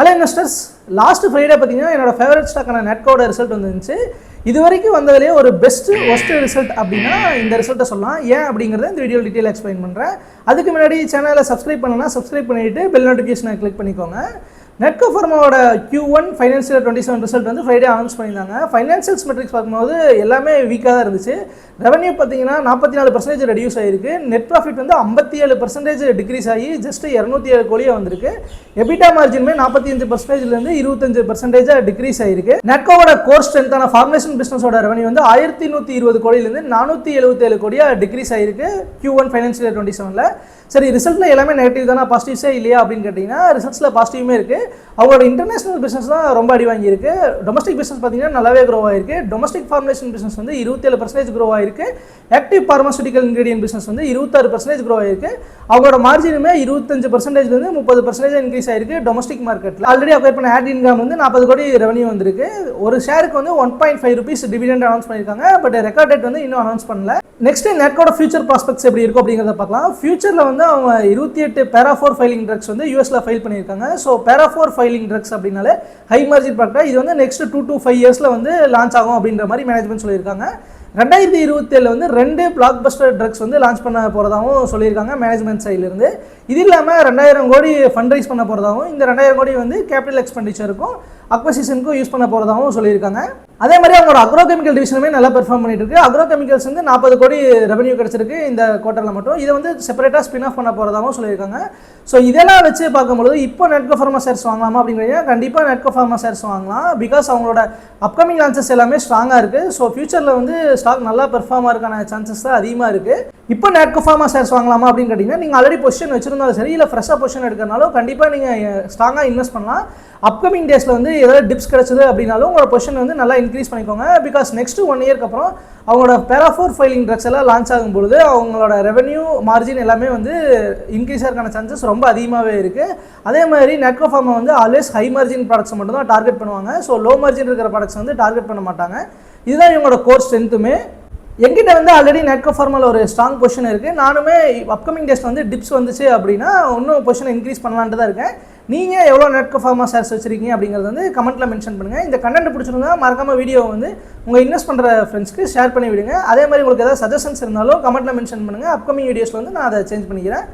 Hello investors, last Friday பார்த்தீங்கன்னா என்னோட favourite ஸ்டாக்கான நெட்கோட result வந்துருந்துச்சு. இது வரைக்கும் வந்ததுலேயே ஒரு ஒஸ்ட் ரிசல்ட் அப்படின்னா இந்த ரிசல்ட்டை சொல்லலாம். ஏன் அப்படிங்கிறத இந்த வீடியோ டீட்டெயில் எக்ஸ்பிளைன் பண்ணுறேன். அதுக்கு முன்னாடி சேனலை சப்ஸ்கிரைப் பண்ணணும்னா சப்ஸ்கிரைப் பண்ணிவிட்டு பெல் நோட்டிஃபிகேஷனை கிளிக் பண்ணிக்கோங்க. நெட்கோ ஃபார்மாவோட Q1 ஃபைனான்சியல் 27 ரிசல்ட் வந்து ஃப்ரைடே அனௌன்ஸ் பண்ணியிருந்தாங்க. ஃபைனான்சியல்ஸ் மெட்ரிக்ஸ் பார்க்கும்போது எல்லாமே வீக்காக தான் இருந்துச்சு. ரெவன்யூ பார்த்தீங்கன்னா 44% ரெடியூஸ் ஆகிருக்கு. நெட் ப்ராஃபிட் வந்து 57% டிக்ரீஸ் ஆகி ஜஸ்ட் 207 கோடியாக வந்திருக்கு. எபிட்டா மார்ஜினுமே 45%லேருந்து 25% டிக்ரீஸ் ஆகிருக்கு. நெட்கோவோட கோர் ஸ்ட்ரென்த்தான ஃபார்மேஷன் பிஸ்னஸோட ரெவன்யூ வந்து 1120 கோடியிலேருந்து 477 கோடியாக டிக்ரீஸ் ஆகிருக்கு Q1 ஃபைனான்சியல் 27ல். சரி, ரிசல்ட்டில் எல்லாமே நெகட்டிவ் தானே, பாசிட்டிவ்ஸே இல்லையா அப்படின்னு கேட்டிங்கன்னா ரிசல்ட்ஸில் பாசிட்டிவுமே இருக்குது. அவங்களோட இன்டர்நேஷனல் பிஸ்னஸ் தான் ரொம்ப அடி வாங்கியிருக்கு. டொமஸ்டிக் பிஸ்னஸ் பார்த்தீங்கன்னா நல்லாவே க்ரோ ஆகிருக்கு. டொமஸ்டிக் ஃபார்முலேஷன் பிஸ்னஸ் வந்து 27% க்ரோ ஆகிருக்கு. ஆக்டிவ் பார்மாசூட்டிக்கல் இன்கிரீடியன்ட் பிஸ்னஸ் வந்து 26% க்ரோ ஆகிருக்கு. அவங்களோட மார்ஜினுமே 25%லேருந்து 30% இன்க்ரீஸ் ஆகிருக்கு டொமஸ்டிக் மார்க்கெட்டில். ஆல்ரெடி அப்ளை பண்ண ஆட் இன்கம் வந்து 40 கோடி ரெவன்யூ வந்திருக்கு. ஒரு ஷேருக்கு வந்து 1.5 rupees டிவிடெண்ட் அனௌன்ஸ் பண்ணியிருக்காங்க. பட் ரெக்கார்ட் டேட் வந்து இன்னும் அனௌன்ஸ் பண்ணல. நெக்ஸ்ட் நெட்கோட ஃபியூச்சர் ப்ராஸ்பெக்ட்ஸ் எப்படி இருக்கும் அப்படிங்கிறத பார்க்கலாம். ஃபியூச்சரில் வந்து அவங்க 28 பேரா 4 ஃபைலிங் ட்ரக்ஸ் வந்து யூஎஸில் ஃபைல் பண்ணியிருக்காங்க. ஸோ பேரா 4 ஃபைலிங் ட்ரக்ஸ் அப்படின்னாலே ஹை மார்ஜின் ப்ராடக்ட். இது வந்து நெக்ஸ்ட் 2 to 5 இயர்ஸில் வந்து லான்ச் ஆகும் அப்படின்ற மாதிரி மேனேஜ்மெண்ட் சொல்லியிருக்காங்க. 2027 வந்து 2 பிளாக் பஸ்டர் ட்ரக்ஸ் வந்து லான்ச் பண்ண போகிறதாகவும் சொல்லியிருக்காங்க மேனேஜ்மெண்ட் சைட்லேருந்து. இது இல்லாமல் 2000 கோடி ஃபண்ட் ரைஸ் பண்ண போகிறதாகவும், இந்த 2000 கோடி வந்து கேபிட்டல் எக்ஸ்பெண்டிச்சருக்கும் அக்வசிஷனுக்கும் யூஸ் பண்ண போகிறதாகவும் சொல்லியிருக்காங்க. அதே மாதிரி அவங்களோட அக்ரோ கெமிக்கல் டிவிஷனுமே நல்லா பெர்ஃபார்ம் பண்ணிட்டு இருக்கு. அக்ரோ கெமிக்கல்ஸ் வந்து 40 கோடி ரெவன்யூ கிடச்சிருக்கு இந்த குவார்ட்டரில் மட்டும். இதை வந்து செப்பரேட்டாக ஸ்பின் ஆஃப் பண்ண போகிறதாகவும் சொல்லியிருக்காங்க. ஸோ இதெல்லாம் வச்சு பார்க்கும்போது இப்போ நெட்கோ ஃபார்மா ஷேர்ஸ் வாங்கலாமா அப்படிங்கிறீங்க, கண்டிப்பாக நெட்கோ ஃபார்மா ஷேர்ஸ் வாங்கலாம். பிகாஸ் அவங்களோட அப்கமிங் லான்ச்சஸ் எல்லாமே ஸ்ட்ராங்காக இருக்குது. ஸோ ஃபியூச்சரில் வந்து ஸ்டாக் நல்லா பெர்ஃபார்ம் ஆகிறதுக்கான சான்சஸ் தான் அதிகமாக இருக்குது. இப்போ நெட்கோ ஃபார்மா ஷேர்ஸ் வாங்கலாமா அப்படின்னு கேட்டிங்கன்னா, நீங்கள் ஆல்ரெடி பொசிஷன் வச்சிருந்தாலும் சரி, இல்லை ஃப்ரெஷ்ஷாக பொசிஷன் எடுக்கிறனாலும் கண்டிப்பாக நீங்கள் ஸ்ட்ராங்காக இன்வெஸ்ட் பண்ணலாம். அப்கமிங் டேஸில் வந்து ஏதாவது டிப்ஸ் கிடச்சிது அப்படின்னாலும் உங்களோட பொசிஷன் வந்து நல்லா இன்க்ரீஸ் பண்ணிக்கோங்க. பிகாஸ் நெக்ஸ்ட் 1 இயர்க்கு அப்புறம் அவங்களோட பேரா 4 ஃபைலிங் ட்ரக்ஸ் எல்லாம் லான்ச் ஆகும்பொழுது அவங்களோட ரெவன்யூ மார்ஜின் எல்லாமே வந்து இன்க்ரீஸ் ஆகிறதுக்கான சான்சஸ் ரொம்ப அதிகமாகவே இருக்குது. அதே மாதிரி நெட்கோ ஃபார்மா வந்து ஆல்வேஸ் ஹை மார்ஜின் ப்ராடக்ட்ஸ் மட்டும் தான் டார்கெட் பண்ணுவாங்க. ஸோ லோ மார்ஜின் இருக்கிற ப்ராடக்ட்ஸ் வந்து டார்கெட் பண்ண மாட்டாங்க. இதுதான் இவங்களோட கோர் ஸ்ட்ரென்த்துமே. என்கிட்ட வந்து ஆல்ரெடி நெட்கோ ஃபார்மாவில் ஒரு ஸ்ட்ராங் பொசிஷன் இருக்குது. நானுமே அப்கமிங் டேஸில் வந்து டிப்ஸ் வந்துச்சு அப்படின்னா இன்னும் பொசிஷனை இன்க்ரீஸ் பண்ணலான்ட்டு தான் இருக்கேன். நீங்கள் எவ்வளோ நெட்கோ ஃபார்மா ஷேர்ஸ் வச்சுருக்கீங்க அப்படிங்கிறது வந்து கமெண்ட்டில் மென்ஷன் பண்ணுங்கள். இந்த கண்டென்ட் பிடிச்சிருந்தா மறக்காமல் வீடியோ வந்து உங்கள் இன்வெஸ்ட் பண்ணுற ஃப்ரெண்ட்ஸ்க்கு ஷேர் பண்ணி விடுங்க. அதே மாதிரி உங்களுக்கு ஏதாவது சஜஷன்ஸ் இருந்தாலும் கமெண்ட்டில் மென்ஷன் பண்ணுங்கள். அப்கமிங் வீடியோஸில் வந்து நான் அதை சேஞ்ச் பண்ணிக்கிறேன்.